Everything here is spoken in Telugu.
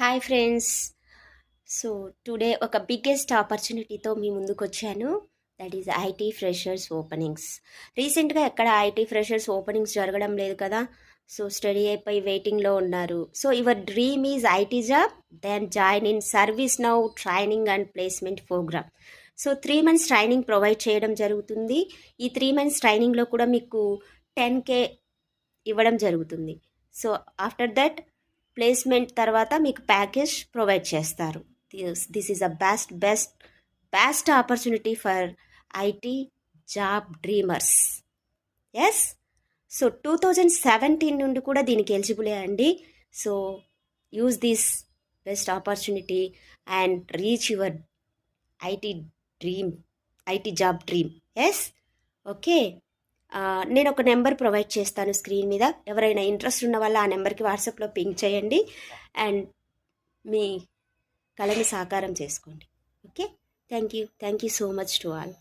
Hi friends. సో టుడే ఒక బిగ్గెస్ట్ ఆపర్చునిటీతో మీ ముందుకు వచ్చాను. That is IT freshers openings. రీసెంట్గా ఎక్కడ ఐటీ ఫ్రెషర్స్ ఓపెనింగ్స్ జరగడం లేదు కదా. సో స్టడీ అయిపోయి వెయిటింగ్లో ఉన్నారు. So your dream is IT job, then join in service now training and placement program. So 3 months training provide చేయడం జరుగుతుంది. ఈ 3 months ట్రైనింగ్లో కూడా మీకు 10K ఇవ్వడం జరుగుతుంది. సో ఆఫ్టర్ దట్ ప్లేస్మెంట్ తర్వాత మీకు ప్యాకేజ్ ప్రొవైడ్ చేస్తారు. This is a best opportunity for IT job dreamers. Yes. So 2017 నుండి కూడా దీనికి ఎలిజిబులే అండి. So use this best opportunity and reach your IT dream, IT job dream. Yes. Okay. నేను ఒక నెంబర్ ప్రొవైడ్ చేస్తాను స్క్రీన్ మీద. ఎవరైనా ఇంట్రెస్ట్ ఉన్న వాళ్ళు ఆ నెంబర్కి వాట్సాప్లో పింక్ చేయండి అండ్ మీ కళని సాకారం చేసుకోండి. Okay. Thank you so much to all.